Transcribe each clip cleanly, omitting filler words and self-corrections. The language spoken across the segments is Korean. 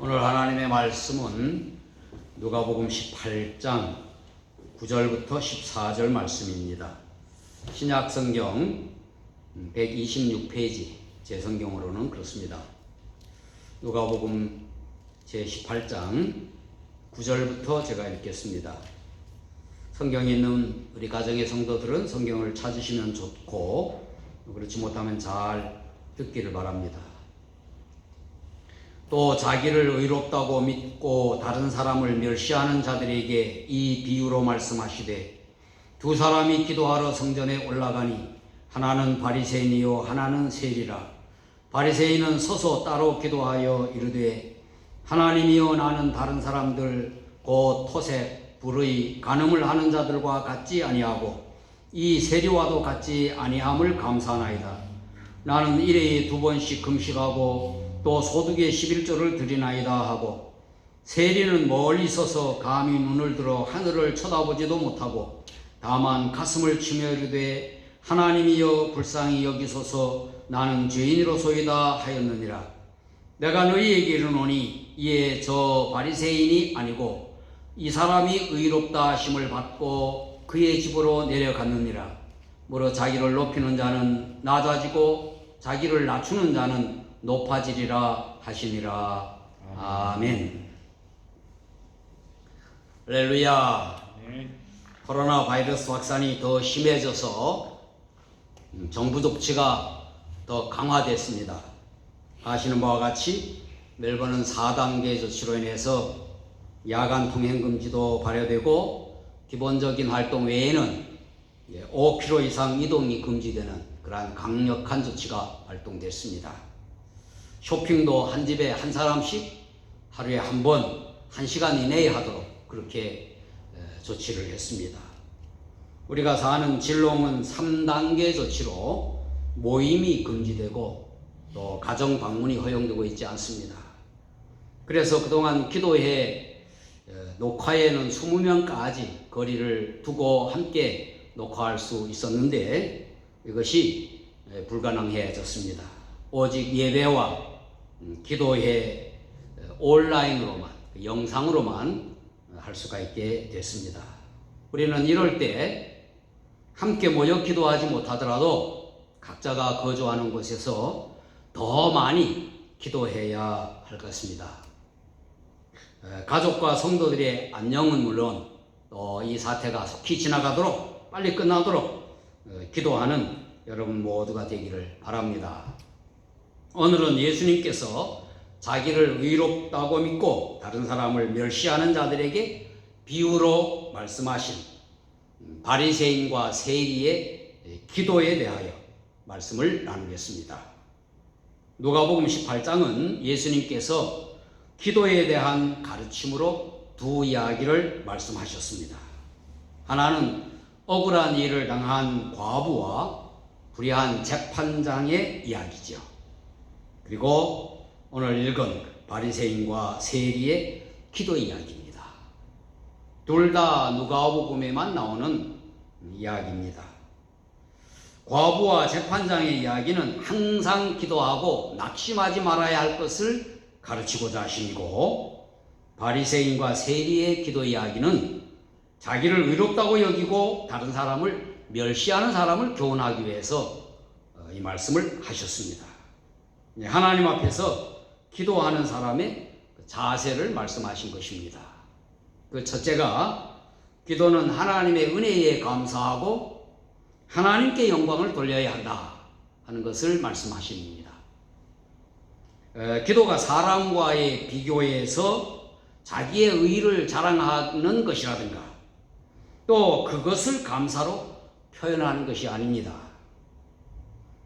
오늘 하나님의 말씀은 누가복음 18장 9절부터 14절 말씀입니다. 신약 성경 126페이지 제 성경으로는 그렇습니다. 누가복음 제 18장 9절부터 제가 읽겠습니다. 성경에 있는 우리 가정의 성도들은 성경을 찾으시면 좋고, 그렇지 못하면 잘 듣기를 바랍니다. 또 자기를 의롭다고 믿고 다른 사람을 멸시하는 자들에게 이 비유로 말씀하시되, 두 사람이 기도하러 성전에 올라가니 하나는 바리새인이요 하나는 세리라. 바리새인은 서서 따로 기도하여 이르되, 하나님이여, 나는 다른 사람들 곧 토색, 불의, 간음을 하는 자들과 같지 아니하고 이 세리와도 같지 아니함을 감사하나이다. 나는 일회에 2번씩 금식하고 또 소득의 11조를 드리나이다 하고, 세리는 멀리 서서 감히 눈을 들어 하늘을 쳐다보지도 못하고 다만 가슴을 치며 이르되, 하나님이여 불쌍히 여기소서, 나는 죄인이로소이다 하였느니라. 내가 너희에게 이르노니 이에 저 바리새인이 아니고 이 사람이 의롭다 하심을 받고 그의 집으로 내려갔느니라. 무릇 자기를 높이는 자는 낮아지고 자기를 낮추는 자는 높아지리라 하시니라. 아멘. 할렐루야. 코로나 바이러스 확산이 더 심해져서 정부 조치가 더 강화됐습니다. 아시는 바와 같이 멜버른 4단계 조치로 인해서 야간 통행 금지도 발효되고, 기본적인 활동 외에는 5km 이상 이동이 금지되는 그러한 강력한 조치가 발동됐습니다. 쇼핑도 한 집에 한 사람씩 하루에 한 번, 1시간 이내에 하도록 그렇게 조치를 했습니다. 우리가 사는 진롱은 3단계 조치로 모임이 금지되고 또 가정 방문이 허용되고 있지 않습니다. 그래서 그동안 기도회 녹화에는 20명까지 거리를 두고 함께 녹화할 수 있었는데 이것이 불가능해졌습니다. 오직 예배와 기도회 온라인으로만, 영상으로만 할 수가 있게 됐습니다. 우리는 이럴 때 함께 모여 기도하지 못하더라도 각자가 거주하는 곳에서 더 많이 기도해야 할 것입니다. 가족과 성도들의 안녕은 물론 또 이 사태가 속히 지나가도록, 빨리 끝나도록 기도하는 여러분 모두가 되기를 바랍니다. 오늘은 예수님께서 자기를 의롭다고 믿고 다른 사람을 멸시하는 자들에게 비유로 말씀하신 바리새인과 세리의 기도에 대하여 말씀을 나누겠습니다. 누가복음 18장은 예수님께서 기도에 대한 가르침으로 두 이야기를 말씀하셨습니다. 하나는 억울한 일을 당한 과부와 불의한 재판장의 이야기죠. 그리고 오늘 읽은 바리새인과 세리의 기도 이야기입니다. 둘 다 누가복음에만 나오는 이야기입니다. 과부와 재판장의 이야기는 항상 기도하고 낙심하지 말아야 할 것을 가르치고자 하심이고, 바리새인과 세리의 기도 이야기는 자기를 의롭다고 여기고 다른 사람을 멸시하는 사람을 교훈하기 위해서 이 말씀을 하셨습니다. 하나님 앞에서 기도하는 사람의 자세를 말씀하신 것입니다. 그 첫째가, 기도는 하나님의 은혜에 감사하고 하나님께 영광을 돌려야 한다 하는 것을 말씀하십니다. 기도가 사람과의 비교에서 자기의 의를 자랑하는 것이라든가 또 그것을 감사로 표현하는 것이 아닙니다.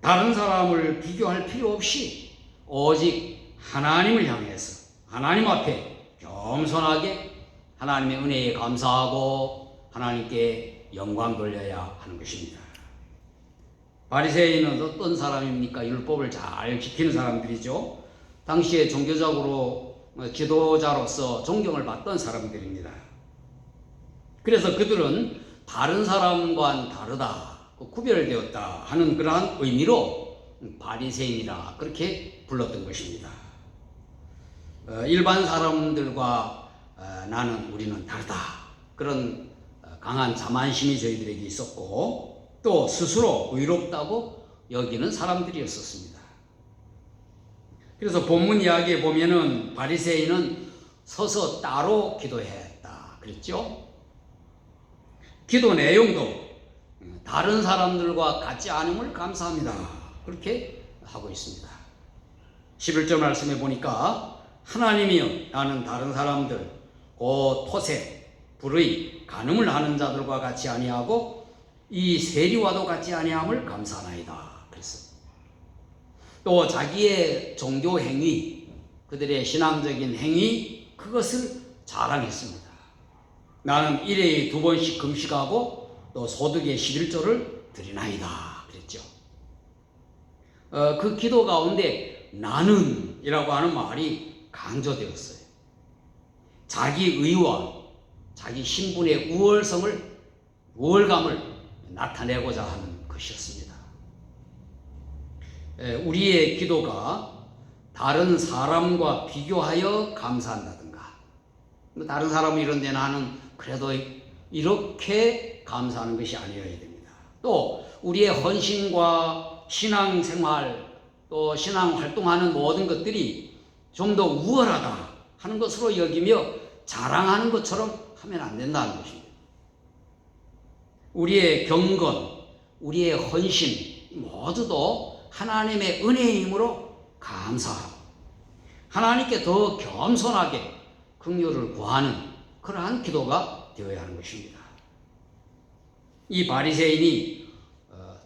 다른 사람을 비교할 필요 없이 오직 하나님을 향해서 하나님 앞에 겸손하게 하나님의 은혜에 감사하고 하나님께 영광 돌려야 하는 것입니다. 바리새인은 어떤 사람입니까? 율법을 잘 지키는 사람들이죠. 당시에 종교적으로 지도자로서 존경을 받던 사람들입니다. 그래서 그들은 다른 사람과는 다르다, 구별되었다 하는 그러한 의미로 바리새인이라 그렇게 불렀던 것입니다. 일반 사람들과 우리는 다르다. 그런 강한 자만심이 저희들에게 있었고 또 스스로 의롭다고 여기는 사람들이었었습니다. 그래서 본문 이야기에 보면은 바리새인은 서서 따로 기도해야 했다 그랬죠. 기도 내용도 다른 사람들과 같지 않음을 감사합니다. 그렇게 하고 있습니다. 11절 말씀에 보니까 하나님이여 나는 다른 사람들 곧 토색, 불의, 간음을 하는 자들과 같이 아니하고 이 세리와도 같지 아니함을 감사하나이다. 그랬어요. 또 자기의 종교 행위, 그들의 신앙적인 행위 그것을 자랑했습니다. 나는 일회에 2번씩 금식하고 또 소득의 11조를 드리나이다 그랬죠. 그 기도 가운데 나는 이라고 하는 말이 강조되었어요. 자기 의와 자기 신분의 우월감을 나타내고자 하는 것이었습니다. 우리의 기도가 다른 사람과 비교하여 감사한다든가 다른 사람은 이런데 나는 그래도 이렇게 감사하는 것이 아니어야 됩니다. 또 우리의 헌신과 신앙생활 또 신앙 활동하는 모든 것들이 좀 더 우월하다 하는 것으로 여기며 자랑하는 것처럼 하면 안 된다는 것입니다. 우리의 경건, 우리의 헌신 모두도 하나님의 은혜의 힘으로 감사하고 하나님께 더 겸손하게 긍휼을 구하는 그러한 기도가 되어야 하는 것입니다. 이 바리새인이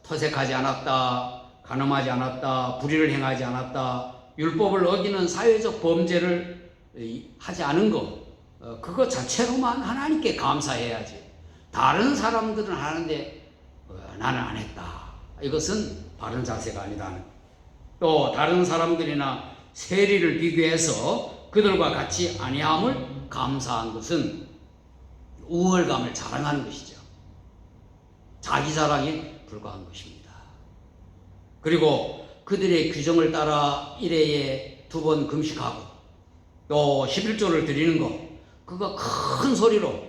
토색하지 않았다, 간음하지 않았다, 불의를 행하지 않았다, 율법을 어기는 사회적 범죄를 하지 않은 것, 그것 자체로만 하나님께 감사해야지. 다른 사람들은 하는데 나는 안 했다. 이것은 바른 자세가 아니다. 또 다른 사람들이나 세리를 비교해서 그들과 같이 아니함을 감사한 것은 우월감을 자랑하는 것이죠. 자기 자랑에 불과한 것입니다. 그리고 그들의 규정을 따라 1회에 2번 금식하고 또 11조를 드리는 것, 그거 큰 소리로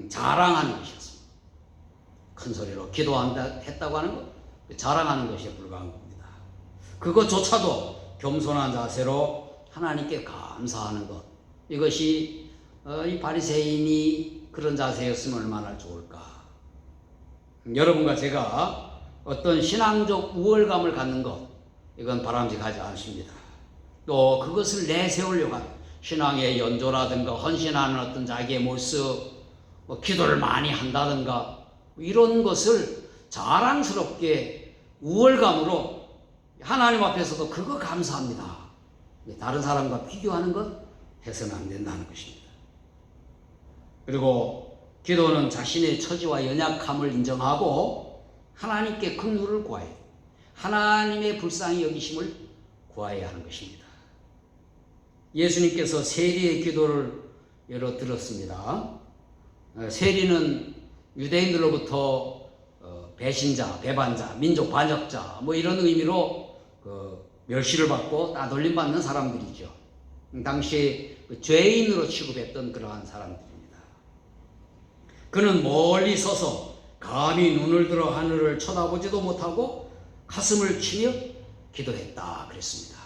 자랑하는 것이었습니다. 큰 소리로 기도한다 했다고 하는 것, 자랑하는 것에 불과한 겁니다. 그것조차도 겸손한 자세로 하나님께 감사하는 것, 이것이 이 바리새인이 그런 자세였으면 얼마나 좋을까. 여러분과 제가 어떤 신앙적 우월감을 갖는 것, 이건 바람직하지 않습니다. 또 그것을 내세우려고 하는 신앙의 연조라든가 헌신하는 어떤 자기의 모습, 기도를 많이 한다든가 이런 것을 자랑스럽게 우월감으로 하나님 앞에서도 그거 감사합니다. 다른 사람과 비교하는 것 해서는 안 된다는 것입니다. 그리고 기도는 자신의 처지와 연약함을 인정하고 하나님께 긍휼을 구해야 해요. 하나님의 불쌍히 여기심을 구해야 하는 것입니다. 예수님께서 세리의 기도를 예로 들었습니다. 세리는 유대인들로부터 배신자, 배반자, 민족 반역자 이런 의미로 멸시를 받고 따돌림 받는 사람들이죠. 당시에 죄인으로 취급했던 그러한 사람들입니다. 그는 멀리 서서 감히 눈을 들어 하늘을 쳐다보지도 못하고 가슴을 치며 기도했다 그랬습니다.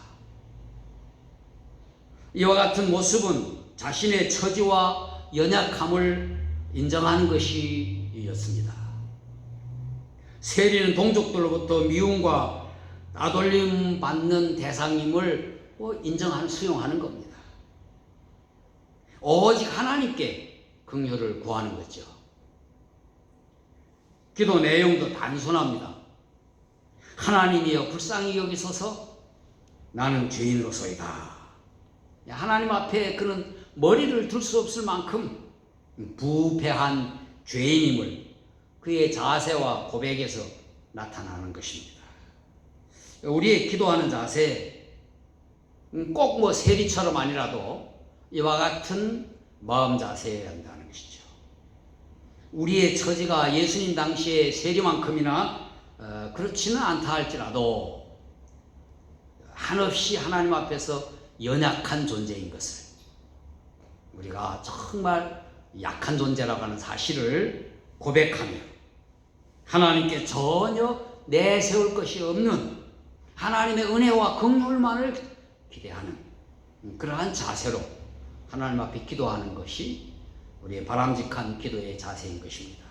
이와 같은 모습은 자신의 처지와 연약함을 인정하는 것이었습니다. 세리는 동족들로부터 미움과 따돌림 받는 대상임을 인정하는, 수용하는 겁니다. 오직 하나님께 긍휼을 구하는 거죠. 기도 내용도 단순합니다. 하나님이여 불쌍히 여기소서 나는 죄인으로소이다. 하나님 앞에 그는 머리를 들 수 없을 만큼 부패한 죄인임을 그의 자세와 고백에서 나타나는 것입니다. 우리의 기도하는 자세, 꼭 세리처럼 아니라도 이와 같은 마음 자세여야 한다는 것이죠. 우리의 처지가 예수님 당시의 세리만큼이나 그렇지는 않다 할지라도 한없이 하나님 앞에서 연약한 존재인 것을, 우리가 정말 약한 존재라고 하는 사실을 고백하며 하나님께 전혀 내세울 것이 없는 하나님의 은혜와 긍휼만을 기대하는 그러한 자세로 하나님 앞에 기도하는 것이 우리의 바람직한 기도의 자세인 것입니다.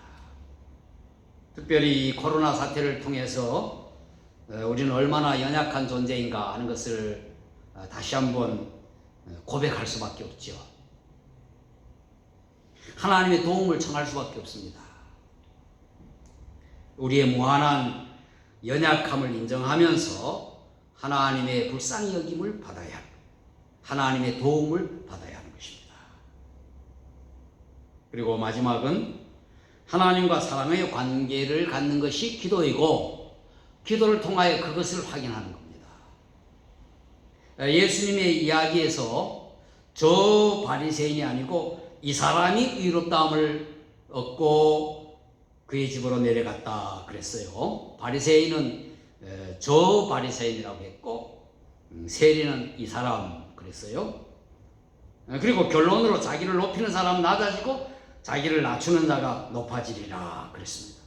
특별히 이 코로나 사태를 통해서 우리는 얼마나 연약한 존재인가 하는 것을 다시 한번 고백할 수밖에 없죠. 하나님의 도움을 청할 수밖에 없습니다. 우리의 무한한 연약함을 인정하면서 하나님의 불쌍히 여김을 받아야 합니다. 하나님의 도움을 받아야 하는 것입니다. 그리고 마지막은 하나님과 사랑의 관계를 갖는 것이 기도이고, 기도를 통하여 그것을 확인하는 겁니다. 예수님의 이야기에서 저 바리새인이 아니고 이 사람이 의롭다함을 얻고 그의 집으로 내려갔다 그랬어요. 바리새인은 저 바리새인이라고 했고, 세리는 이 사람 그랬어요. 그리고 결론으로 자기를 높이는 사람은 낮아지고 자기를 낮추는 자가 높아지리라 그랬습니다.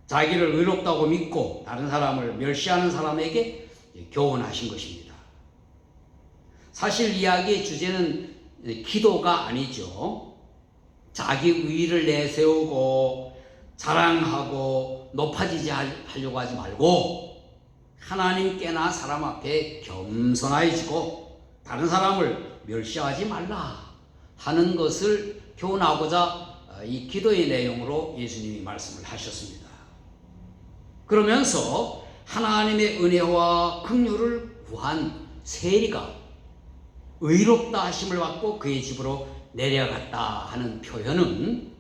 자기를 의롭다고 믿고 다른 사람을 멸시하는 사람에게 교훈하신 것입니다. 사실 이야기의 주제는 기도가 아니죠. 자기 의의를 내세우고 자랑하고 높아지지 하려고 하지 말고 하나님께나 사람 앞에 겸손해지고 다른 사람을 멸시하지 말라 하는 것을 교훈하고자 이 기도의 내용으로 예수님이 말씀을 하셨습니다. 그러면서 하나님의 은혜와 긍휼을 구한 세리가 의롭다 하심을 받고 그의 집으로 내려갔다 하는 표현은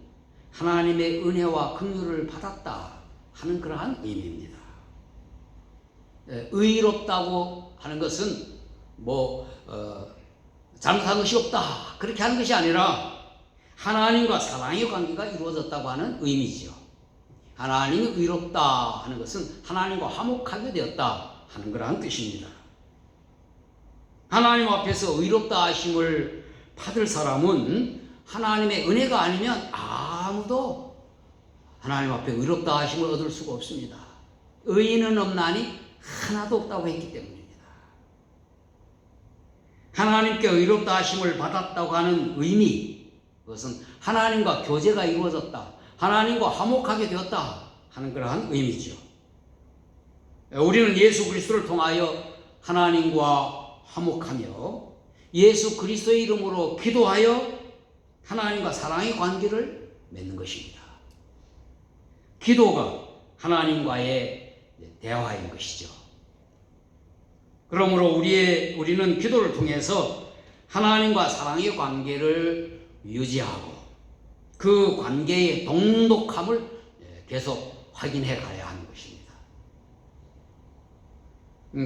하나님의 은혜와 긍휼을 받았다 하는 그러한 의미입니다. 의롭다고 하는 것은 잘못한 것이 없다 그렇게 하는 것이 아니라 하나님과 사랑의 관계가 이루어졌다고 하는 의미지요. 하나님이 의롭다 하는 것은 하나님과 화목하게 되었다 하는 그러한 뜻입니다. 하나님 앞에서 의롭다 하심을 받을 사람은 하나님의 은혜가 아니면 아무도 하나님 앞에 의롭다 하심을 얻을 수가 없습니다. 의인은 없나니 하나도 없다고 했기 때문입니다. 하나님께 의롭다 하심을 받았다고 하는 의미, 그것은 하나님과 교제가 이루어졌다, 하나님과 화목하게 되었다 하는 그러한 의미죠. 우리는 예수 그리스도를 통하여 하나님과 화목하며 예수 그리스도의 이름으로 기도하여 하나님과 사랑의 관계를 맺는 것입니다. 기도가 하나님과의 대화인 것이죠. 그러므로 우리는 기도를 통해서 하나님과 사랑의 관계를 유지하고 그 관계의 동독함을 계속 확인해 가야 하는 것입니다.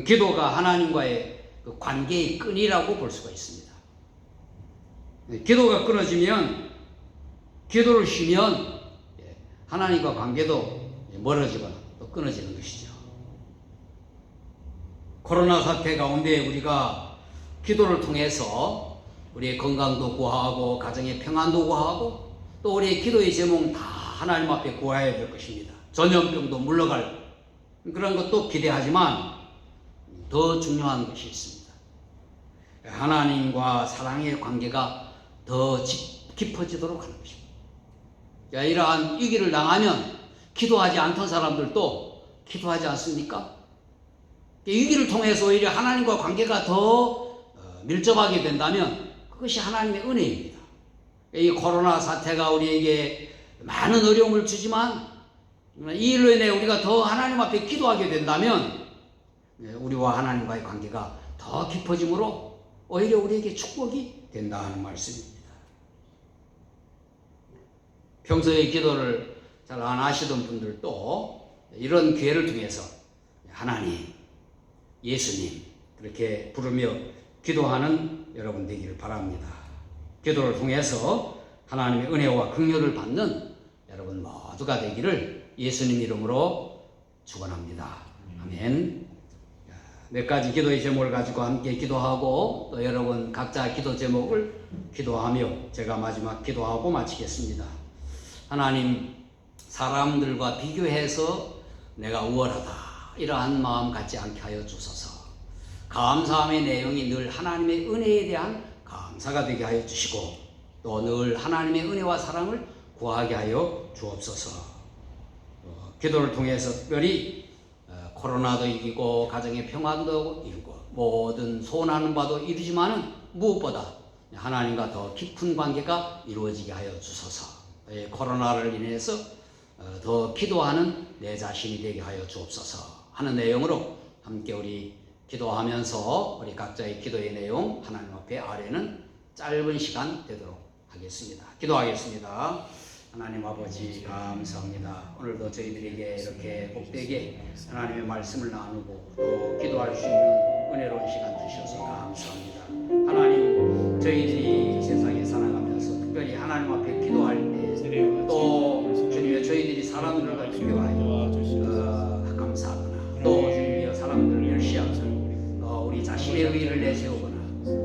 기도가 하나님과의 그 관계의 끈이라고 볼 수가 있습니다. 기도가 끊어지면, 기도를 쉬면 하나님과 관계도 멀어지거나 또 끊어지는 것이죠. 코로나 사태 가운데 우리가 기도를 통해서 우리의 건강도 구하고 가정의 평안도 구하고 또 우리의 기도의 제목 다 하나님 앞에 구해야 될 것입니다. 전염병도 물러갈 그런 것도 기대하지만 더 중요한 것이 있습니다. 하나님과 사랑의 관계가 더 깊어지도록 하는 것입니다. 이러한 위기를 당하면 기도하지 않던 사람들도 기도하지 않습니까? 위기를 통해서 오히려 하나님과 관계가 더 밀접하게 된다면 그것이 하나님의 은혜입니다. 이 코로나 사태가 우리에게 많은 어려움을 주지만 이 일로 인해 우리가 더 하나님 앞에 기도하게 된다면 우리와 하나님과의 관계가 더 깊어지므로 오히려 우리에게 축복이 된다는 말씀입니다. 평소에 기도를 잘 안 하시던 분들도 이런 기회를 통해서 하나님, 예수님 그렇게 부르며 기도하는 여러분 되기를 바랍니다. 기도를 통해서 하나님의 은혜와 긍휼을 받는 여러분 모두가 되기를 예수님 이름으로 축원합니다. 아멘. 몇 가지 기도의 제목을 가지고 함께 기도하고 또 여러분 각자 기도 제목을 기도하며 제가 마지막 기도하고 마치겠습니다. 하나님, 사람들과 비교해서 내가 우월하다 이러한 마음 갖지 않게 하여 주소서. 감사함의 내용이 늘 하나님의 은혜에 대한 감사가 되게 하여 주시고 또 늘 하나님의 은혜와 사랑을 구하게 하여 주옵소서. 기도를 통해서 특별히 코로나도 이기고 가정의 평안도 이루고 모든 소원하는 바도 이루지만은 무엇보다 하나님과 더 깊은 관계가 이루어지게 하여 주소서. 코로나를 인해서 더 기도하는 내 자신이 되게 하여 주옵소서 하는 내용으로 함께 우리 기도하면서 우리 각자의 기도의 내용 하나님 앞에 아뢰는 짧은 시간 되도록 하겠습니다. 기도하겠습니다. 하나님 아버지 감사합니다. 오늘도 저희들에게 이렇게 복되게 하나님의 말씀을 나누고 또 기도할 수 있는 은혜로운 시간 주셔서 감사합니다. 하나님, 저희들이 세상에 살아가면서 특별히 하나님 앞에 기도할 때 또 주님의 저희들이 사람들과 비교하여 감사하거나 또 주님이여 사람들을 멸시하거나 우리 자신의 의의를 내세우거나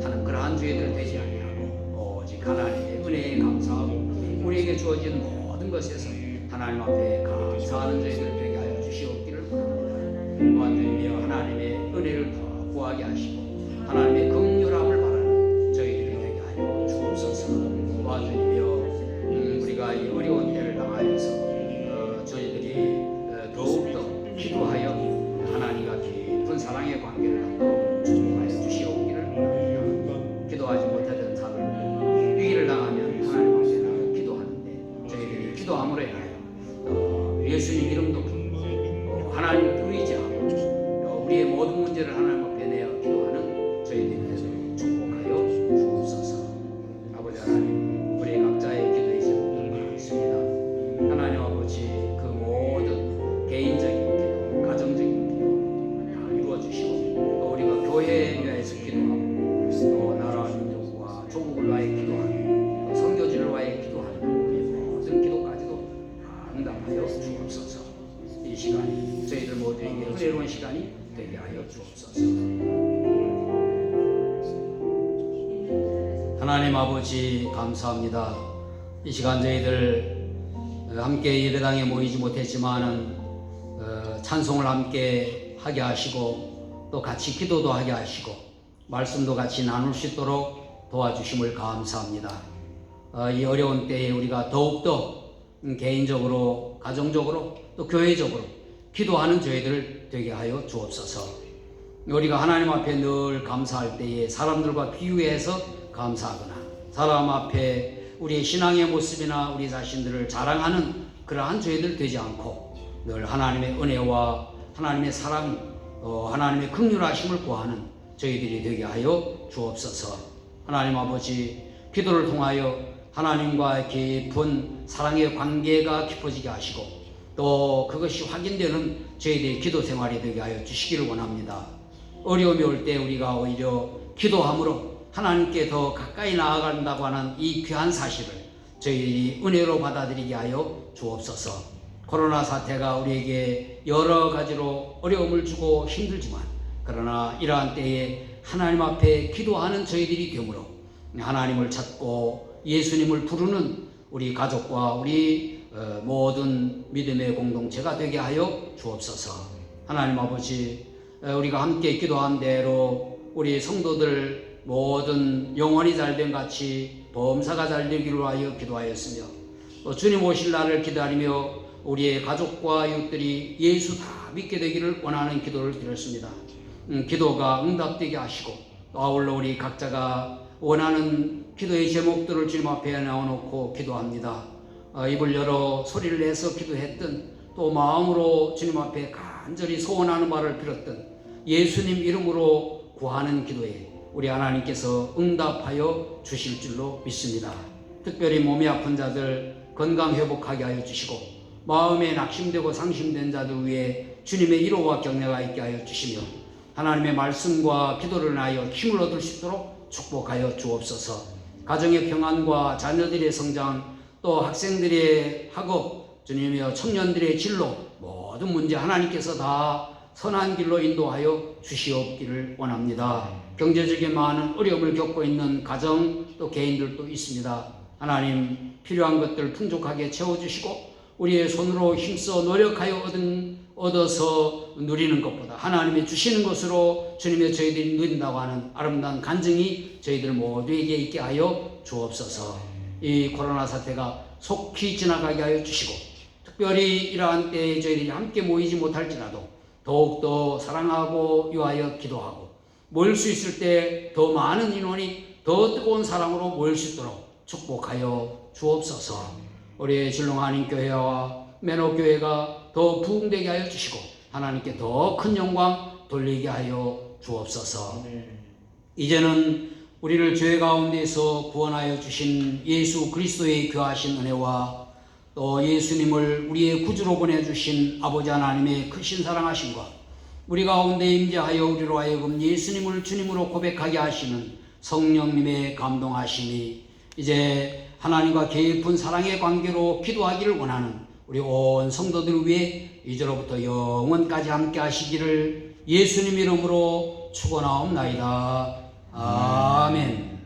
하는 그러한 죄들 되지 아니하고 오직 하나님의 은혜에 감사하고 우리에게 주어진 모든 것에서 하나님 앞에 감사하는 저희들 되게 하여 주시옵기를 바랍니다. 또한 주님이여 하나님의 은혜를 더 구하게 하시고 하나님의 긍휼함을 바라는 저희들이 되게 하여 주옵소서. 또한 주님이여 우리가 이 어려운 때를 당하여서 저희들이 더욱더 기도하여 하나님과 깊은 사랑의 관계를 갖도록 축복하여 주시옵기를 바랍니다. 기도하지 못하던 자들 위기를 당하면 하나님 앞에 기도하는데 저희들이 기도함으로 인하여 예수님 이름도 부르고 하나님 의지하고 우리의 모든 문제를 하나님 앞에 내어 기도하는 저희들이 되도록 축복하여 주옵소서. 아버지 하나님, 우리 각자의 기도의 제목들 많습니다. 하나님 아버지, 그 모든 개인적인 기도, 가정적인 기도 다 이루어주시고 또 우리가 교회에 위하여서 기도하고 또 나라와 민족과 조국을 위하여 기도하고 또 선교지를 위하여 기도하는 우리의 모든 기도까지도 다 응답하여 주옵소서. 이 시간이 저희들 모두에게 은혜로운 시간이 되게 하여 주옵소서. 하나님 아버지 감사합니다. 이 시간 저희들 함께 예배당에 모이지 못했지만은 찬송을 함께 하게 하시고 또 같이 기도도 하게 하시고 말씀도 같이 나눌 수 있도록 도와주심을 감사합니다. 이 어려운 때에 우리가 더욱더 개인적으로 가정적으로 또 교회적으로 기도하는 저희들 되게 하여 주옵소서. 우리가 하나님 앞에 늘 감사할 때에 사람들과 비유해서 감사하거나 사람 앞에 우리의 신앙의 모습이나 우리 자신들을 자랑하는 그러한 저희들 되지 않고 늘 하나님의 은혜와 하나님의 사랑, 하나님의 긍휼하심을 구하는 저희들이 되게 하여 주옵소서. 하나님 아버지, 기도를 통하여 하나님과 깊은 사랑의 관계가 깊어지게 하시고 또 그것이 확인되는 저희들의 기도 생활이 되게 하여 주시기를 원합니다. 어려움이 올 때 우리가 오히려 기도함으로 하나님께 더 가까이 나아간다고 하는 이 귀한 사실을 저희들이 은혜로 받아들이게 하여 주옵소서. 코로나 사태가 우리에게 여러 가지로 어려움을 주고 힘들지만 그러나 이러한 때에 하나님 앞에 기도하는 저희들이 되므로 하나님을 찾고 예수님을 부르는 우리 가족과 우리 모든 믿음의 공동체가 되게 하여 주옵소서. 하나님 아버지, 우리가 함께 기도한 대로 우리 성도들 모든 영혼이 잘된 같이 범사가 잘되기로 하여 기도하였으며 주님 오실 날을 기다리며 우리의 가족과 이웃들이 예수 다 믿게 되기를 원하는 기도를 드렸습니다. 기도가 응답되게 하시고 아울러 우리 각자가 원하는 기도의 제목들을 주님 앞에 나와놓고 기도합니다. 입을 열어 소리를 내서 기도했던 또 마음으로 주님 앞에 간절히 소원하는 바를 빌었던 예수님 이름으로 구하는 기도에 우리 하나님께서 응답하여 주실 줄로 믿습니다. 특별히 몸이 아픈 자들 건강 회복하게 하여 주시고 마음에 낙심되고 상심된 자들 위해 주님의 위로와 격려가 있게 하여 주시며 하나님의 말씀과 기도를 하여 힘을 얻을 수 있도록 축복하여 주옵소서. 가정의 평안과 자녀들의 성장 또 학생들의 학업 주님이여 청년들의 진로 모든 문제 하나님께서 다 선한 길로 인도하여 주시옵기를 원합니다. 경제적인 많은 어려움을 겪고 있는 가정 또 개인들도 있습니다. 하나님 필요한 것들 풍족하게 채워주시고 우리의 손으로 힘써 노력하여 얻어서 누리는 것보다 하나님이 주시는 것으로 주님의 저희들이 누린다고 하는 아름다운 간증이 저희들 모두에게 있게 하여 주옵소서. 이 코로나 사태가 속히 지나가게 하여 주시고 특별히 이러한 때에 저희들이 함께 모이지 못할지라도 더욱더 사랑하고 위하여 기도하고 모일 수 있을 때 더 많은 인원이 더 뜨거운 사랑으로 모일 수 있도록 축복하여 주옵소서. 우리의 진롱하나님 교회와 매너교회가 더 부흥되게 하여 주시고 하나님께 더 큰 영광 돌리게 하여 주옵소서. 이제는 우리를 죄 가운데서 구원하여 주신 예수 그리스도의 귀하신 은혜와 또 예수님을 우리의 구주로 보내주신 아버지 하나님의 크신 사랑하심과 우리 가운데 임재하여 우리로 하여금 예수님을 주님으로 고백하게 하시는 성령님의 감동하심이 이제 하나님과 깊은 사랑의 관계로 기도하기를 원하는 우리 온 성도들 위해 이제로부터 영원까지 함께 하시기를 예수님 이름으로 축원하옵나이다. 아멘.